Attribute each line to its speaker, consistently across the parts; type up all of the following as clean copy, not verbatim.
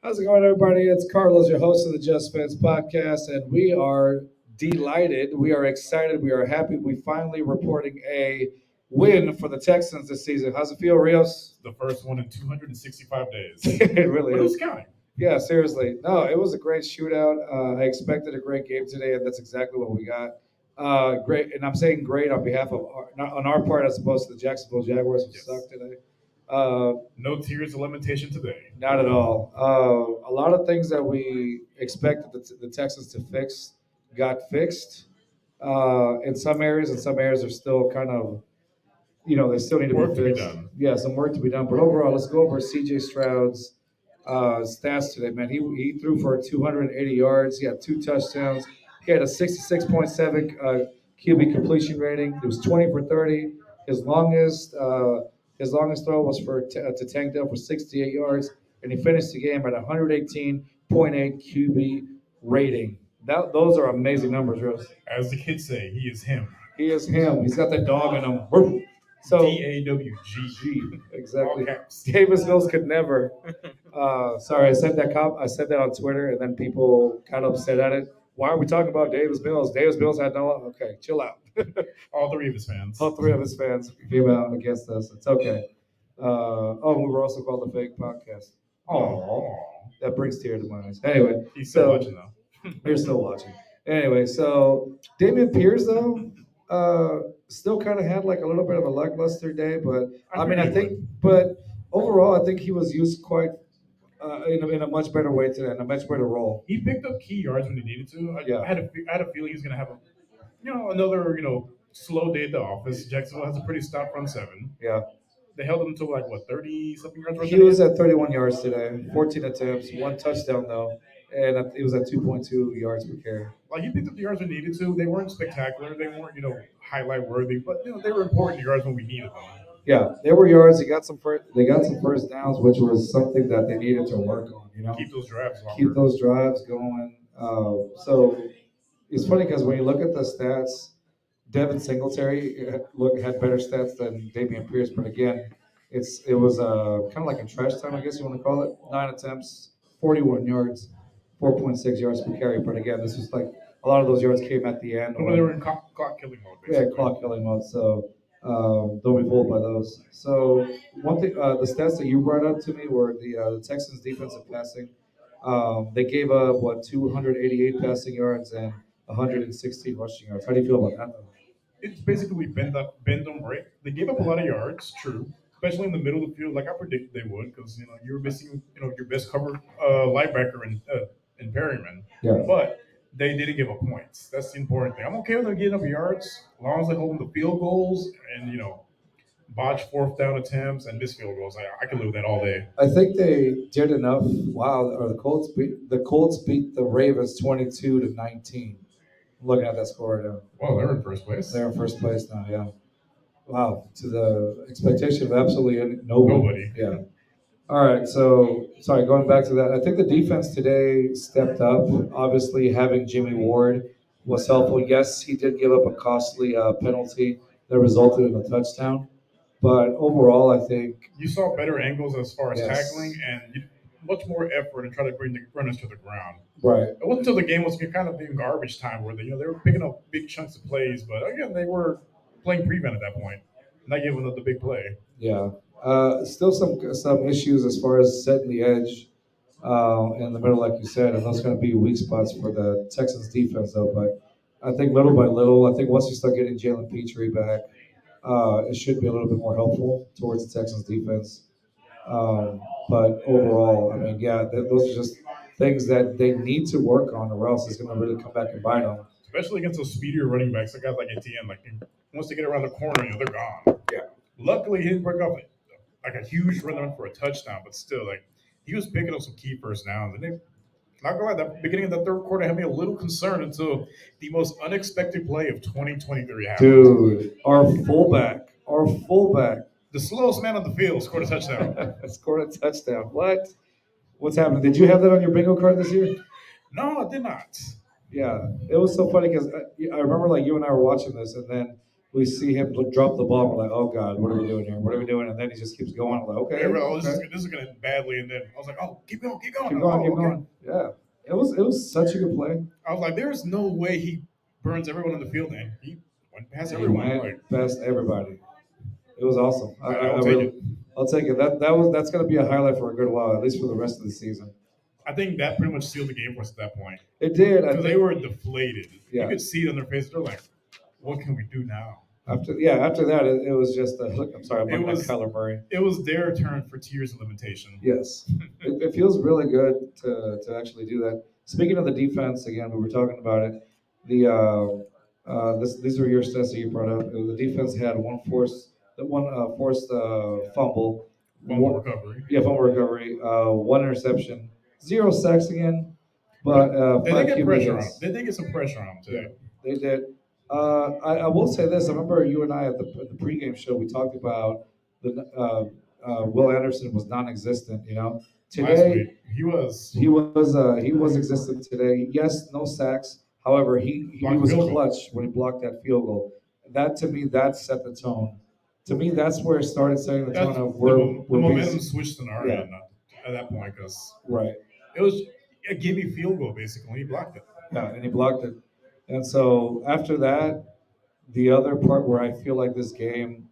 Speaker 1: How's it going, everybody? It's Carlos, your host of the Just Fans podcast, and we are delighted. We are excited. We are happy. We finally reporting a win for the Texans this season. How's it feel, Rios?
Speaker 2: The first one in 265 days.
Speaker 1: It really
Speaker 2: But
Speaker 1: is.
Speaker 2: who's counting?
Speaker 1: Yeah, seriously. No, it was a great shootout. I expected a great game today, and that's exactly what we got. Great, and I'm saying great on behalf of not on our part as opposed to the Jacksonville Jaguars, who
Speaker 2: Yes.
Speaker 1: sucked today. Uh,
Speaker 2: No tears of lamentation today.
Speaker 1: Not at all. A lot of things that we expected the Texans to fix got fixed. In some areas, and some areas are still kind of, they still need to
Speaker 2: Work
Speaker 1: be
Speaker 2: to be
Speaker 1: fixed.
Speaker 2: done.
Speaker 1: Yeah, some work to be done. But overall, let's go over C.J. Stroud's stats today, man. He threw for 280 yards. He had two touchdowns. He had a 66.7 QB completion rating. It was 20 for 30. His longest uh, his longest throw was to Tank Dell for 68 yards, and he finished the game at 118.8 QB rating. Those are amazing numbers, Rose.
Speaker 2: As the kids say, he is him.
Speaker 1: He is him. He's got that dog in him. So
Speaker 2: DAWG.
Speaker 1: G, exactly.
Speaker 2: All caps.
Speaker 1: Davis Mills could never. Sorry, I said that. I said that on Twitter, and then people got upset at it. Why are we talking about Davis Mills? Davis Mills had no. Okay, chill out.
Speaker 2: All three of his fans.
Speaker 1: All three of his fans came out against us. It's okay. We were also called the fake podcast. Oh, that brings tears to my eyes. Anyway,
Speaker 2: He's still watching though.
Speaker 1: you're still watching. Anyway, so Damian Pierce though, still kind of had like a little bit of a lackluster day, but I think, but overall, I think he was used quite in a much better way today, in a much better role.
Speaker 2: He picked up key yards when he needed to.
Speaker 1: Yeah.
Speaker 2: I had a feeling he was going to have another slow day at the office. Jacksonville has a pretty stout front seven.
Speaker 1: Yeah,
Speaker 2: They held him to like what 30 something yards.
Speaker 1: he was at 31 yards today, 14 attempts, one touchdown though, and it was at 2.2 yards per carry.
Speaker 2: Like he picked up the yards we needed to. They weren't spectacular. They weren't highlight worthy, but they were important yards when we needed them.
Speaker 1: Yeah, there were yards. They got some first downs, which was something that they needed to work on.
Speaker 2: Keep those drives longer.
Speaker 1: Keep those drives going. So it's funny because when you look at the stats, Devin Singletary had better stats than Damian Pierce, but again, it was kind of like a trash time, I guess you want to call it. 9 attempts, 41 yards, 4.6 yards per carry. But again, this was like a lot of those yards came at the end.
Speaker 2: When they were in clock killing mode. Basically.
Speaker 1: Yeah, clock killing mode. So don't be fooled by those. So one thing, the stats that you brought up to me were the Texans' defensive passing. They gave up 288 passing yards and 116 rushing yards. How do you feel about that?
Speaker 2: It's basically bend on break. They gave up a lot of yards, true, especially in the middle of the field, like I predicted they would, because you were missing your best cover linebacker in Perryman.
Speaker 1: Yeah.
Speaker 2: But they didn't give up points. That's the important thing. I'm okay with them getting up yards as long as they hold them to field goals and botch fourth down attempts and miss field goals. I can live with that all day.
Speaker 1: I think they did enough. Wow, or the Colts beat the Ravens 22-19. I'm looking at that score right now.
Speaker 2: Well, they're in first place.
Speaker 1: They're in first place now. Yeah. Wow, to the expectation of absolutely nobody. Yeah. All right, so sorry, going back to that, I think the defense today stepped up. Obviously, having Jimmy Ward was helpful. Yes, he did give up a costly penalty that resulted in a touchdown, but overall, I think
Speaker 2: You saw better angles as far as
Speaker 1: Yes.
Speaker 2: tackling and much more effort in trying to bring the runners to the ground.
Speaker 1: right.
Speaker 2: It wasn't until the game was kind of in garbage time where they were picking up big chunks of plays, but again they were playing prevent at that point, not giving up the big play.
Speaker 1: Yeah. Still some issues as far as setting the edge in the middle, like you said, and those going to be weak spots for the Texans defense, though. But I think little by little, I think once you start getting Jalen Petrie back, it should be a little bit more helpful towards the Texans defense. But overall, I mean, yeah, those are just things that they need to work on, or else it's going to really come back and bite them.
Speaker 2: Especially against those speedier running backs, like guys like Etienne, once they get around the corner, they're gone.
Speaker 1: Yeah.
Speaker 2: Luckily, he didn't break off like a huge run for a touchdown, but still, he was picking up some key first downs. And they, not gonna lie, the beginning of the third quarter had me a little concerned until the most unexpected play of 2023 happened.
Speaker 1: Dude, our fullback
Speaker 2: The slowest man on the field scored a touchdown.
Speaker 1: scored a touchdown. What? What's happening? Did you have that on your bingo card this year?
Speaker 2: No, I did not.
Speaker 1: Yeah, it was so funny because I remember like you and I were watching this, and then we see him drop the ball. We're like, oh God, what are we doing here? What are we doing? And then he just keeps going. I'm like,
Speaker 2: Whenever,
Speaker 1: okay,
Speaker 2: oh,
Speaker 1: okay,
Speaker 2: this is gonna end badly, and then I was like, oh, keep going.
Speaker 1: keep going,
Speaker 2: Oh,
Speaker 1: keep
Speaker 2: okay.
Speaker 1: going. Yeah, it was such a good play.
Speaker 2: I was like, there's no way he burns everyone in the field, and he went past
Speaker 1: He
Speaker 2: everyone. I'm
Speaker 1: went
Speaker 2: like,
Speaker 1: past everybody. It was awesome.
Speaker 2: I
Speaker 1: I
Speaker 2: will take it.
Speaker 1: really, I'll take it. That's going to be a highlight for a good while, at least for the rest of the season.
Speaker 2: I think that pretty much sealed the game for us at that point
Speaker 1: It did. I
Speaker 2: because they
Speaker 1: think.
Speaker 2: were deflated. You
Speaker 1: Yeah.
Speaker 2: could see it on their faces. They're like, what can we do now?
Speaker 1: After that, it was just a look. I'm sorry, I'm
Speaker 2: It
Speaker 1: looking at
Speaker 2: was
Speaker 1: Kyler Murray.
Speaker 2: it was their turn for tears of limitation.
Speaker 1: Yes, it feels really good to actually do that. Speaking of the defense, again, we were talking about it. The these were your stats that you brought up. The defense had one forced fumble,
Speaker 2: Fumble
Speaker 1: one,
Speaker 2: recovery.
Speaker 1: yeah, fumble recovery, one interception, 0 sacks again, but
Speaker 2: They
Speaker 1: five
Speaker 2: did get
Speaker 1: QB
Speaker 2: pressure on him.
Speaker 1: hits.
Speaker 2: They did get some pressure on him
Speaker 1: Yeah,
Speaker 2: today.
Speaker 1: they did. I will say this. I remember you and I at the pregame show. We talked about the Will Anderson was non-existent. You know,
Speaker 2: Last
Speaker 1: today
Speaker 2: week he was
Speaker 1: he was existent today. Yes, no sacks. However, he
Speaker 2: blocked the
Speaker 1: was
Speaker 2: field goal.
Speaker 1: clutch when he blocked that field goal. That to me, that set the tone. To me, that's where it started setting the
Speaker 2: That's
Speaker 1: tone of
Speaker 2: the
Speaker 1: we're
Speaker 2: momentum
Speaker 1: being
Speaker 2: switched on our
Speaker 1: yeah,
Speaker 2: end at that point because
Speaker 1: right.
Speaker 2: it was a gimme field goal basically. He blocked it.
Speaker 1: Yeah, and he blocked it. And so after that, the other part where I feel like this game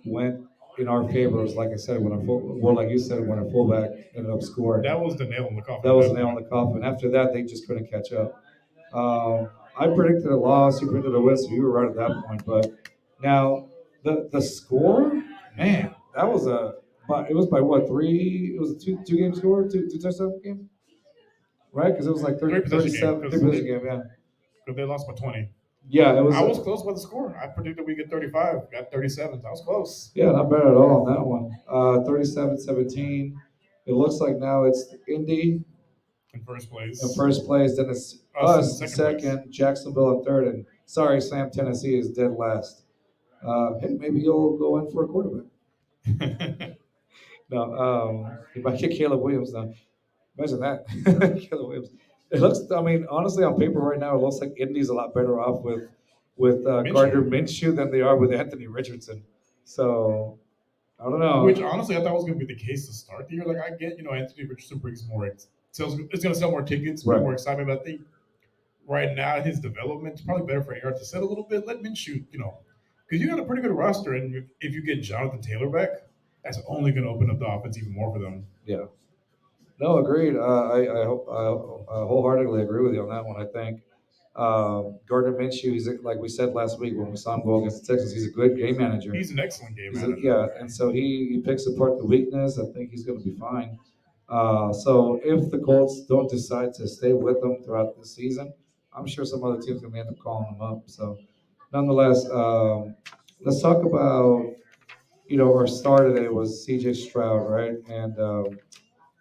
Speaker 1: went in our favor was, like I said, like you said, when our fullback ended up scoring.
Speaker 2: That was the nail in the coffin.
Speaker 1: That
Speaker 2: At
Speaker 1: was a
Speaker 2: that
Speaker 1: nail in
Speaker 2: point.
Speaker 1: the coffin. After that, they just couldn't catch up. I predicted a loss. You predicted a win, so you were right at that point. But now the score, man, that was a. But it was by what, three? It was a two game score, two touchdown game, right? Because it was like
Speaker 2: Three
Speaker 1: 30,
Speaker 2: possession game
Speaker 1: 37, three possession game. Yeah,
Speaker 2: because they lost by 20.
Speaker 1: yeah, it was.
Speaker 2: I was close by the score. I predicted we get 35. Got 37. I was close
Speaker 1: Yeah, not bad at all on that one. 37-17. It looks like now it's Indy
Speaker 2: in first
Speaker 1: in
Speaker 2: place.
Speaker 1: first place, then it's
Speaker 2: Us in
Speaker 1: us in
Speaker 2: second place.
Speaker 1: second, Jacksonville in third, and sorry, Sam, Tennessee is dead last. Hey, maybe you'll go in for a quarterback. No, you might get Caleb Williams now. Imagine that, Caleb Williams. It looks. I mean, honestly, on paper right now, it looks like Indy's a lot better off with Gardner Minshew than they are with Anthony Richardson. So I don't know.
Speaker 2: Which honestly, I thought was going to be the case to start the year. Like I get, Anthony Richardson brings more. Sells, it's going to sell more tickets, bring
Speaker 1: Right.
Speaker 2: more excitement. But I think right now his development is probably better for Aaron to set a little bit. Let Minshew, because you got a pretty good roster, and if you get Jonathan Taylor back, that's only going to open up the offense even more for them.
Speaker 1: Yeah. No, agreed. I wholeheartedly agree with you on that one. I think Gardner Minshew, like we said last week when we saw him go against the Texans, he's a good game manager.
Speaker 2: He's an excellent game
Speaker 1: He's
Speaker 2: manager.
Speaker 1: yeah, and so he picks apart the weakness. I think he's going to be fine. So if the Colts don't decide to stay with him throughout the season, I'm sure some other team's going to end up calling him up. So nonetheless, let's talk about our star today was C.J. Stroud, right? And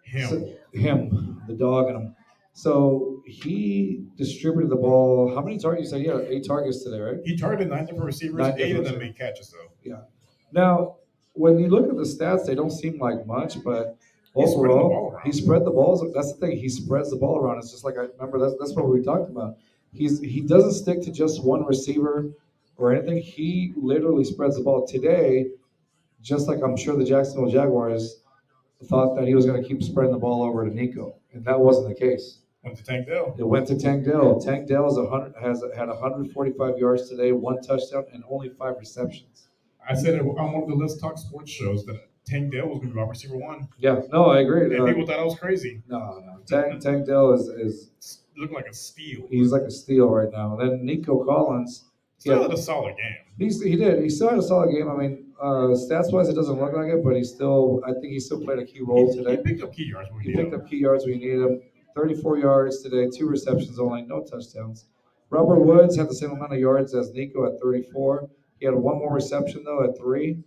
Speaker 1: him, the dog in him. So he distributed the ball. How many targets? You said he had 8 targets today, right?
Speaker 2: He targeted 9 different receivers. 8 of them made catches, though.
Speaker 1: Yeah. Now, when you look at the stats, they don't seem like much, but
Speaker 2: He's spreading the ball
Speaker 1: overall,
Speaker 2: around.
Speaker 1: he spread the balls. That's the thing. He spreads the ball around. It's just like I remember. That's what we talked about. He doesn't stick to just one receiver or anything. He literally spreads the ball. Today, just like I'm sure the Jacksonville Jaguars thought that he was going to keep spreading the ball over to Nico, and that wasn't the case.
Speaker 2: Went to Tank Dell.
Speaker 1: It went to Tank Dell. Tank Dell has had 145 yards today, 1 touchdown, and only 5 receptions.
Speaker 2: I said it on one of the Let's Talk Sports shows that Tank Dell was going to be wide receiver one.
Speaker 1: Yeah, no, I agree.
Speaker 2: And people thought I was crazy.
Speaker 1: No. Tank Dell is
Speaker 2: Looked like a steal.
Speaker 1: he's like a steal right now. And then Nico Collins,
Speaker 2: Still had a solid game.
Speaker 1: he did. He still had a solid game. I mean, stats wise, it doesn't look like it, but I think he still played a key role
Speaker 2: He
Speaker 1: today.
Speaker 2: picked up key yards when
Speaker 1: He
Speaker 2: he
Speaker 1: picked
Speaker 2: needed
Speaker 1: up key yards when he needed them. 34 yards today, 2 receptions only, no touchdowns. Robert Woods had the same amount of yards as Nico at 34. He had one more reception though at 3.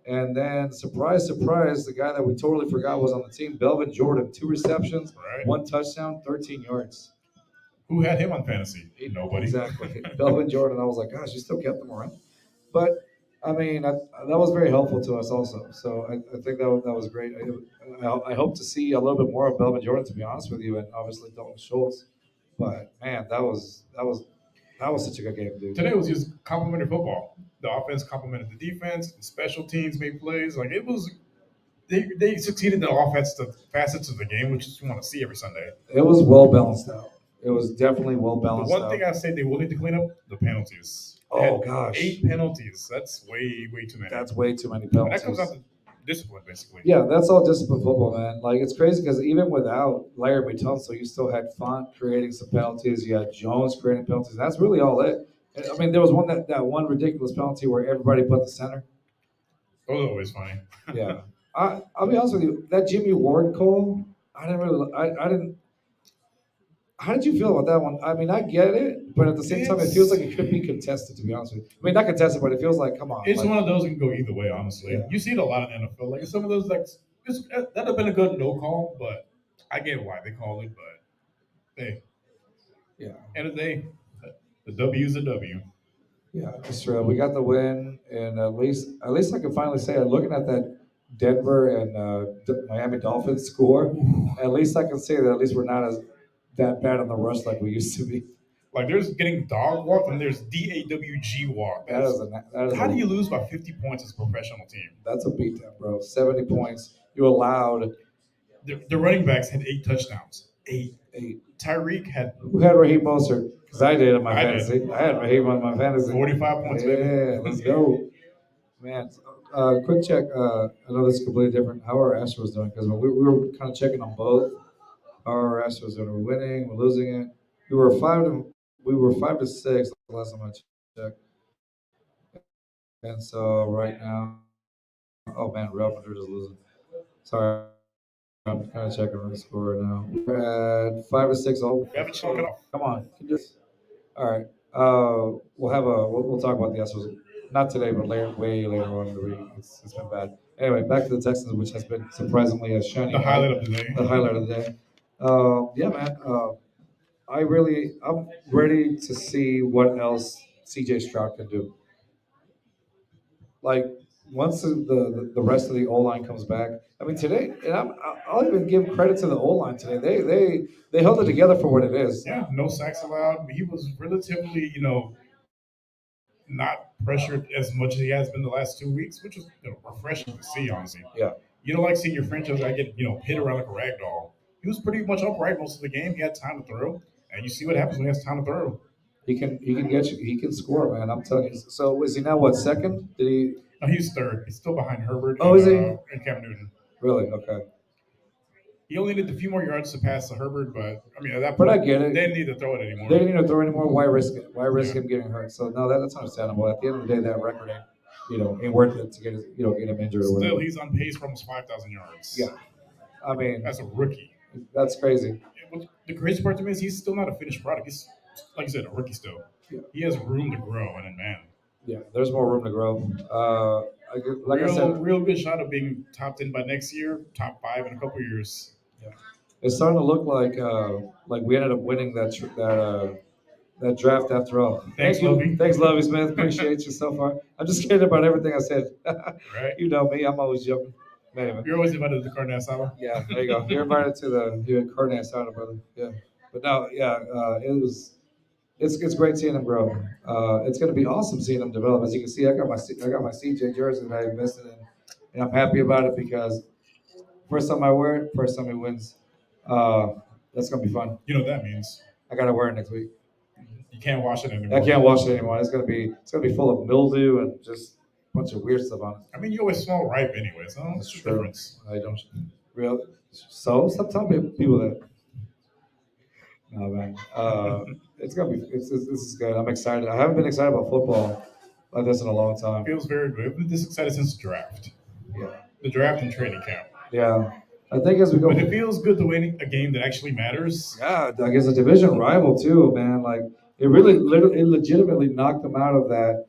Speaker 1: And then, surprise, surprise, the guy that we totally forgot was on the team, Belvin Jordan, 2 receptions,
Speaker 2: Right.
Speaker 1: 1 touchdown, 13 yards.
Speaker 2: Who had him on fantasy? Nobody.
Speaker 1: Exactly. Belvin Jordan, I was like, gosh, you still kept him around. But, I mean, that was very helpful to us also. So I think that was great. I hope to see a little bit more of Belvin Jordan, to be honest with you, and obviously Dalton Schultz. But, man, that was That was such a good game, dude.
Speaker 2: Today was just complimentary football. The offense complimented the defense. The special teams made plays. Like it was, they succeeded in the offensive facets of the game, which is you want to see every Sunday.
Speaker 1: It was well balanced out. It was definitely well
Speaker 2: The
Speaker 1: balanced
Speaker 2: one
Speaker 1: out.
Speaker 2: thing I say they will need to clean up the penalties. They
Speaker 1: Oh
Speaker 2: had
Speaker 1: gosh,
Speaker 2: 8 penalties. That's way too many.
Speaker 1: that's way too many
Speaker 2: And that comes out
Speaker 1: penalties.
Speaker 2: to discipline, basically.
Speaker 1: Yeah, that's all discipline football, man. Like it's crazy because even without Larry Tunsil, you still had Font creating some penalties. You had Jones creating penalties. That's really all it. I mean, there was that one ridiculous penalty where everybody but the center.
Speaker 2: Those are always funny.
Speaker 1: Yeah, I'll be honest with you. That Jimmy Ward call, I didn't really. I didn't. How did you feel about that one? I mean, I get it, but at the same time, it feels like it could be contested. To be honest with you, I mean, not contested, but it feels like, come on,
Speaker 2: It's
Speaker 1: like,
Speaker 2: one of those that can go either way, honestly.
Speaker 1: yeah,
Speaker 2: You see it a lot in the NFL. Like some of those, like that'd have been a good no call, but I get why they called it. But hey,
Speaker 1: yeah,
Speaker 2: end of the day, the W is a W.
Speaker 1: yeah. It's true. We got the win, and at least I can finally say, looking at that Denver and Miami Dolphins score, at least I can say that at least we're not as that bad on the rush like we used to be.
Speaker 2: Like there's getting dog walked and there's DAWG walk.
Speaker 1: That is a that is
Speaker 2: How do
Speaker 1: a
Speaker 2: you lose by 50 points as a professional team?
Speaker 1: that's a beatdown, bro. 70 points. You allowed
Speaker 2: The running backs had 8 touchdowns.
Speaker 1: eight.
Speaker 2: Tyreek had
Speaker 1: Who had Raheem Mostert? Because I did in my
Speaker 2: I did.
Speaker 1: fantasy. I had Raheem on my fantasy.
Speaker 2: 45 points,
Speaker 1: Yeah,
Speaker 2: baby.
Speaker 1: let's go, man. Quick check. I know this is completely different. How are our Astros doing? Because we were kind of checking on both. How are our Astros doing? We're winning. We're losing it. We were 5-6 the last time I checked. And so right now, oh man, Real Madrid is losing. Sorry, I'm kind of checking the score right now. We're at 5-6. Oh,
Speaker 2: We haven't chalk it off.
Speaker 1: come on. Can you just all right. We'll talk about the Astros not today, but later, way later on in the week. It's been bad. Anyway, back to the Texans, which has been surprisingly a shining
Speaker 2: The highlight of the day.
Speaker 1: the highlight of the day. Yeah, man. I'm ready to see what else CJ Stroud can do. Like once the rest of the O line comes back. I mean today, and I'll even give credit to the O line today. They held it together for what it is.
Speaker 2: Yeah, no sacks allowed. He was relatively, not pressured as much as he has been the last 2 weeks, which was refreshing to see, honestly.
Speaker 1: Yeah.
Speaker 2: You don't like seeing your franchise guy get, hit around like a rag doll. He was pretty much upright most of the game. He had time to throw. And you see what happens when he has time to throw.
Speaker 1: He can get you. He can score, man. I'm telling you. So is he now what second? Did he
Speaker 2: No, he's third. He's still behind Herbert
Speaker 1: Oh, is he?
Speaker 2: and Cam Newton.
Speaker 1: really? Okay.
Speaker 2: He only needed a few more yards to pass the Herbert, but I mean at that
Speaker 1: But
Speaker 2: point
Speaker 1: I get it.
Speaker 2: they didn't need to throw it anymore.
Speaker 1: They didn't need to throw anymore. Why risk it? Why risk
Speaker 2: Yeah.
Speaker 1: him getting hurt? So no, that's understandable. At the end of the day, that record ain't worth it to get him injured or
Speaker 2: Still,
Speaker 1: whatever.
Speaker 2: he's on pace for almost 5,000 yards.
Speaker 1: Yeah. I mean,
Speaker 2: As a rookie.
Speaker 1: that's crazy.
Speaker 2: The crazy part to me is he's still not a finished product. He's, like you said, a rookie still.
Speaker 1: Yeah.
Speaker 2: He has room to grow, and then, man,
Speaker 1: Yeah, there's more room to grow. Like I said,
Speaker 2: real good shot of being top 10 by next year, top 5 in a couple years.
Speaker 1: yeah. It's starting to look like we ended up winning that draft after all.
Speaker 2: Thanks,
Speaker 1: Thank you.
Speaker 2: Lovey.
Speaker 1: Thanks, Lovey Smith. Appreciate you so far. I'm just kidding about everything I said.
Speaker 2: Right?
Speaker 1: You know me. I'm always joking. Anyway.
Speaker 2: You're always invited to the carne asada.
Speaker 1: Yeah, there you go. You're invited to the carne asada, brother. Yeah, but no, yeah, it's great seeing him grow. It's going to be awesome seeing him develop. As you can see, I got my CJ jersey that I invested in, and I'm happy about it because first time I wear it, first time he wins. That's going to be fun.
Speaker 2: You know what that means.
Speaker 1: I got to wear it next week.
Speaker 2: You can't wash it anymore.
Speaker 1: I can't wash it anymore. It's gonna be full of mildew and just a bunch of weird stuff on it.
Speaker 2: I mean, you always smell ripe anyway, so
Speaker 1: That's
Speaker 2: what's the
Speaker 1: true.
Speaker 2: difference?
Speaker 1: I don't real. So stop telling people that. No man, it's gonna be. This is good. I'm excited. I haven't been excited about football like this in a long time.
Speaker 2: Feels very good. I've been this excited since the draft.
Speaker 1: Yeah,
Speaker 2: The draft and training camp.
Speaker 1: yeah. I think as we go.
Speaker 2: But it feels good to win a game that actually matters.
Speaker 1: Yeah, against a division rival too, man. Like it legitimately knocked them out of that.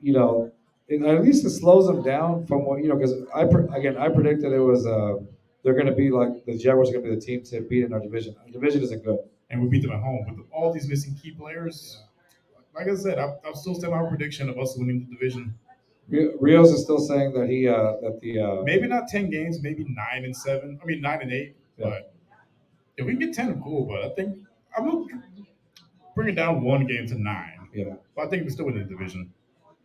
Speaker 1: At least it slows them down from what because I predicted it was they're going to be like the Jaguars are going to be the team to beat in our division. Our division isn't good.
Speaker 2: And we beat them at home with all these missing key players. Like I said, I'll still stand my prediction of us winning the division.
Speaker 1: Rios is still saying that the
Speaker 2: Maybe not 10 games, maybe 9-7. I mean 9-8.
Speaker 1: Yeah.
Speaker 2: But if we can get 10, cool. But I think I'm bring it down one game to 9.
Speaker 1: Yeah.
Speaker 2: But I think we still win the division.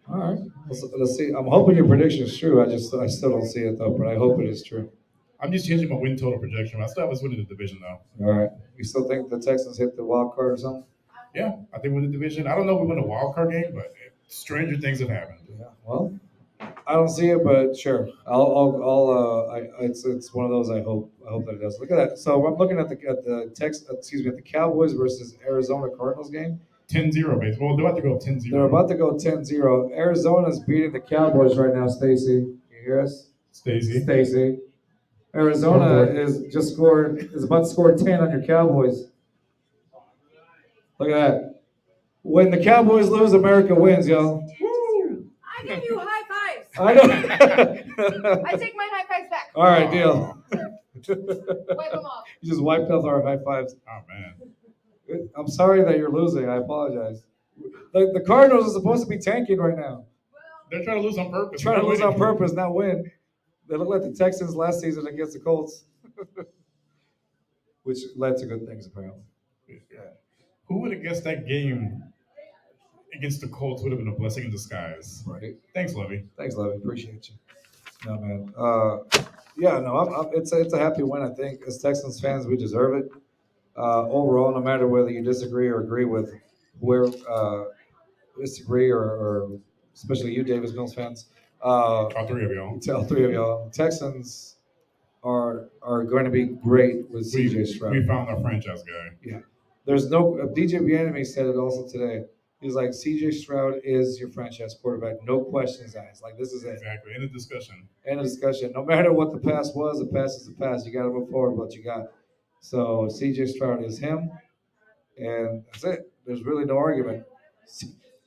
Speaker 1: All right. Let's see. I'm hoping your prediction is true. I still don't see it though, but I hope it is true.
Speaker 2: I'm just changing my win total projection. I still have us winning the division though.
Speaker 1: All right. You still think the Texans hit the wild card or something?
Speaker 2: Yeah, I think we win the division. I don't know if we win a wild card game, but stranger things have happened.
Speaker 1: Yeah. Well, I don't see it, but sure. It's one of those. I hope that it does. Look at that. So I'm looking at the Cowboys versus Arizona Cardinals game.
Speaker 2: 10-0 base. Well, they're about to go 10-0.
Speaker 1: They're about to go 10-0. Arizona's beating the Cowboys right now. Stacy, you hear us?
Speaker 2: Stacy.
Speaker 1: Stacy. Arizona is about to score 10 on your Cowboys. Look at that. When the Cowboys lose, America wins, y'all.
Speaker 3: Woo! I give you high fives.
Speaker 1: I know.
Speaker 3: I take my high fives back.
Speaker 1: All right, deal.
Speaker 3: Wipe them off.
Speaker 1: You just wiped off our high fives.
Speaker 2: Oh man.
Speaker 1: I'm sorry that you're losing. I apologize. The Cardinals are supposed to be tanking right now.
Speaker 2: They're trying to lose on purpose.
Speaker 1: Trying to lose on purpose, not win. They look like the Texans last season against the Colts, which led to good things apparently.
Speaker 2: Yeah. Who would have guessed that game against the Colts would have been a blessing in disguise?
Speaker 1: Right.
Speaker 2: Thanks, Levy.
Speaker 1: Thanks, Levy. Appreciate you. No, man. Yeah, no, it's a happy win. I think as Texans fans, we deserve it. Overall, no matter whether you disagree or agree with where disagree or especially you, Davis Mills fans.
Speaker 2: All three of y'all.
Speaker 1: All three of y'all. Texans are going to be great with CJ Stroud.
Speaker 2: We found our franchise guy.
Speaker 1: Yeah. There's no DJ Bieniemy said it also today. He's like, CJ Stroud is your franchise quarterback. No questions asked. Like, this is it.
Speaker 2: Exactly. End of discussion.
Speaker 1: End of discussion. No matter what the past was, the past is the past. You got to move forward with what you got. So CJ Stroud is him, and that's it. There's really no argument.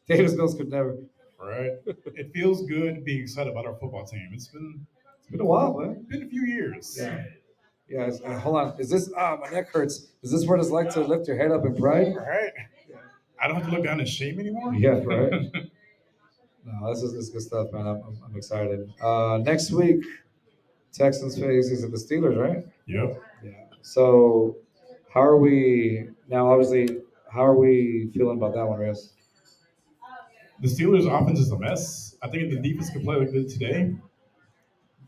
Speaker 1: Davis Mills could never.
Speaker 2: Right. It feels good being excited about our football team. It's been
Speaker 1: a while, man.
Speaker 2: It's been a few years.
Speaker 1: Yeah. Yeah. Hold on. Is this? My neck hurts. Is this what it's like to lift your head up in pride?
Speaker 2: Right. I don't have to look down in shame anymore.
Speaker 1: Yeah. Right. No, this is good stuff, man. I'm excited. Next week, Texans face is it the Steelers, right?
Speaker 2: Yep.
Speaker 1: Yeah. So, how are we now? Obviously, how are we feeling about that one, Rios?
Speaker 2: The Steelers' offense is a mess. I think if the defense can play like they did today,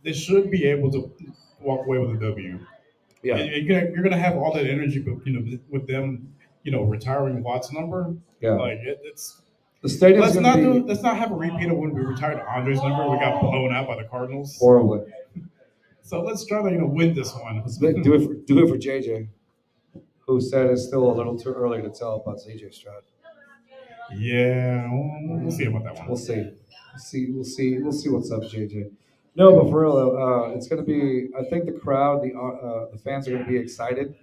Speaker 2: they should be able to walk away with a W.
Speaker 1: Yeah.
Speaker 2: And you're gonna have all that energy, but with them, retiring Watt's number.
Speaker 1: Yeah.
Speaker 2: Like it's.
Speaker 1: The stadium's
Speaker 2: let's
Speaker 1: gonna be
Speaker 2: let's not have a repeat of when we retired Andre's number. We got blown out by the Cardinals.
Speaker 1: horribly.
Speaker 2: So let's try to win this one.
Speaker 1: Do it for JJ, who said it's still a little too early to tell about CJ Stroud.
Speaker 2: Yeah, we'll see about that one.
Speaker 1: We'll see. We'll see what's up, JJ. No, but for real, it's going to be. I think the crowd, the fans are going to be excited.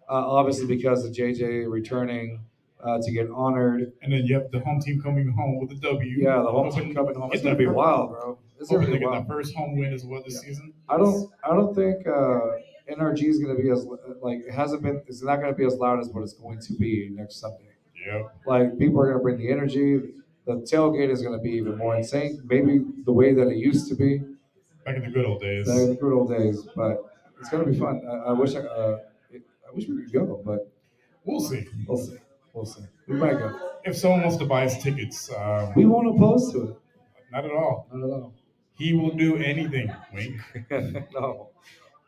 Speaker 1: Obviously, because of JJ returning to get honored.
Speaker 2: And then you have the home team coming home with a W.
Speaker 1: Yeah, the home team coming home. It's going to be wild, bro. It's going to be
Speaker 2: get
Speaker 1: wild.
Speaker 2: the first home win as well this season.
Speaker 1: I don't think NRG is going to be as like it hasn't been. It's not going to be as loud as what it's going to be next Sunday.
Speaker 2: Yeah.
Speaker 1: Like people are going to bring the energy. The tailgate is going to be even more insane. Maybe the way that it used to be.
Speaker 2: Back in the good old days.
Speaker 1: Back in the good old days, but it's going to be fun. I wish we could go, but
Speaker 2: we'll see.
Speaker 1: We'll see. We might go.
Speaker 2: If someone wants to buy us tickets,
Speaker 1: we won't oppose to it.
Speaker 2: Not at all.
Speaker 1: Not at all.
Speaker 2: He will do anything. Wink.
Speaker 1: No.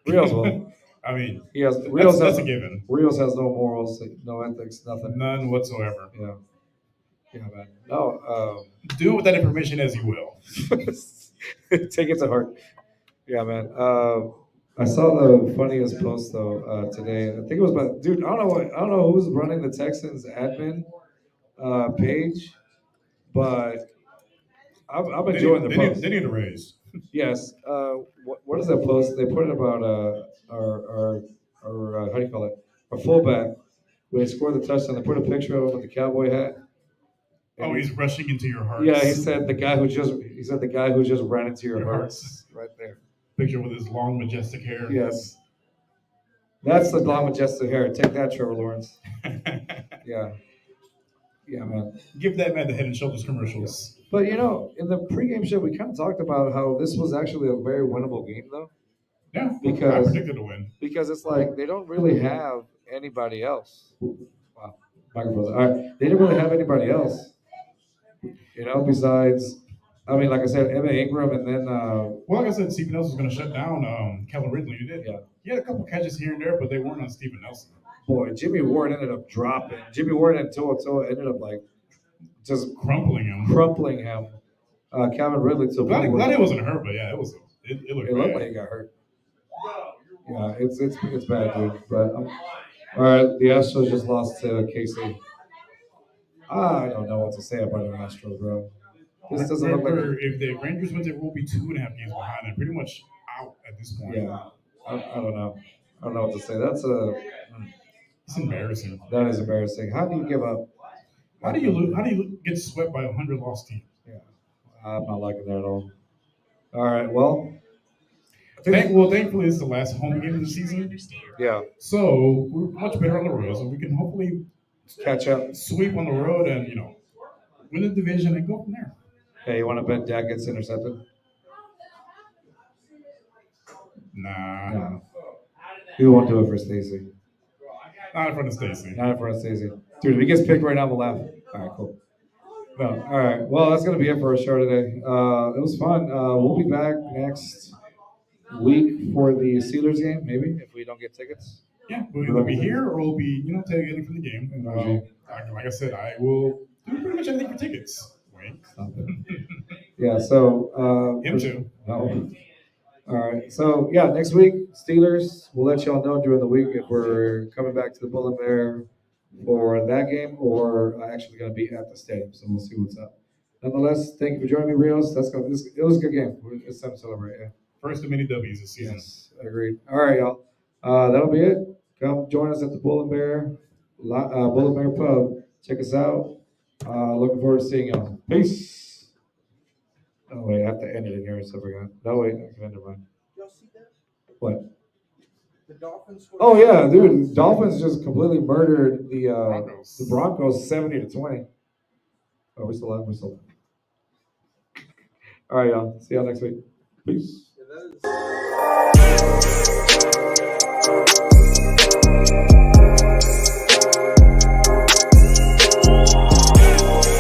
Speaker 1: Rios will.
Speaker 2: I mean,
Speaker 1: that's
Speaker 2: a given.
Speaker 1: Rios has no morals, no ethics, nothing.
Speaker 2: None whatsoever.
Speaker 1: Yeah. Yeah, man. No.
Speaker 2: Do with that information as you will.
Speaker 1: Take it to heart. Yeah, man. I saw the funniest post though today. I think it was about dude. I don't know who's running the Texans admin page, but I'm enjoying the post.
Speaker 2: They need a raise.
Speaker 1: Yes. What is that post? They put it about our how do you call it? Our fullback when he scored the touchdown. They put a picture of him with the cowboy hat.
Speaker 2: Oh, he's rushing into your hearts.
Speaker 1: Yeah, he said the guy who just ran into your hearts right there.
Speaker 2: Picture with his long, majestic hair.
Speaker 1: Yes. That's the long, majestic hair. Take that, Trevor Lawrence. Yeah. Yeah, man.
Speaker 2: Give that man the Head and Shoulders commercials.
Speaker 1: Yeah. But, in the pregame show, we kind of talked about how this was actually a very winnable game, though.
Speaker 2: Yeah,
Speaker 1: because
Speaker 2: I predicted a win.
Speaker 1: Because it's like they don't really have anybody else. Wow. Microphones. All right. They didn't really have anybody else, besides, I mean, like I said, Emma Ingram, and then
Speaker 2: Well, like I said, Stephen Nelson was going to shut down Calvin Ridley.
Speaker 1: yeah,
Speaker 2: He had a couple catches here and there, but they weren't on Stephen Nelson.
Speaker 1: boy, Jimmy Ward ended up dropping. Jimmy Ward and Toa ended up like just
Speaker 2: Crumpling him.
Speaker 1: crumpling him. Calvin Ridley to
Speaker 2: Glad it wasn't hurt, but yeah, it looked
Speaker 1: It looked
Speaker 2: bad.
Speaker 1: like he got hurt. Yeah, it's bad, dude. But all right, the Astros just lost to KC. I don't know what to say about the Astros, bro. This doesn't look like.
Speaker 2: If the Rangers win, they will be 2.5 games behind. They're pretty much out at this point.
Speaker 1: Yeah, I don't know. I don't know what to say. That's a.
Speaker 2: It's embarrassing.
Speaker 1: That is embarrassing. How do you give up?
Speaker 2: How do you lose? How do you get swept by 100 lost teams?
Speaker 1: Yeah, I'm not liking that at all. All right, well.
Speaker 2: Thankfully, it's the last home game of the season,
Speaker 1: Yeah,
Speaker 2: so we're much better on the road. So we can hopefully
Speaker 1: catch up.
Speaker 2: sweep on the road and win the division and go from there.
Speaker 1: Hey, you want to bet Dak gets intercepted?
Speaker 2: Nah,
Speaker 1: No. We won't do it for Stacy.
Speaker 2: not in front of Stacy.
Speaker 1: Not in front of Stacey. Dude, if he gets picked right now, we'll laugh. All right, cool. No, all right. Well, that's gonna be it for our show today. It was fun. We'll be back next week for the Steelers game, maybe if we don't get tickets.
Speaker 2: Yeah, we'll either be here or we'll be tailgating from the game. Like I said, I will do pretty much anything for tickets. Wait.
Speaker 1: Stop it. Yeah. So.
Speaker 2: Him too.
Speaker 1: No. All right. So yeah, next week Steelers. We'll let y'all know during the week if we're coming back to the Bull and Bear for that game or actually going to be at the stadium. So we'll see what's up. Nonetheless, thank you for joining me, Rios. It was a good game. It's time to celebrate. Yeah.
Speaker 2: First of many W's this season.
Speaker 1: Yes, agreed. All right, y'all. That'll be it. Come join us at the Bull and Bear Pub. Check us out. Looking forward to seeing y'all. Peace. Oh wait, I have to end it in here, so I forgot. No wait, I can end it mine.
Speaker 4: Y'all see that?
Speaker 1: What?
Speaker 4: The Dolphins.
Speaker 1: Oh yeah, dude. Dolphins just completely murdered the
Speaker 2: Broncos.
Speaker 1: the Broncos 70-20. Oh, we still live. We're still live. All right, y'all. See y'all next week. Peace.
Speaker 4: Yeah, that is.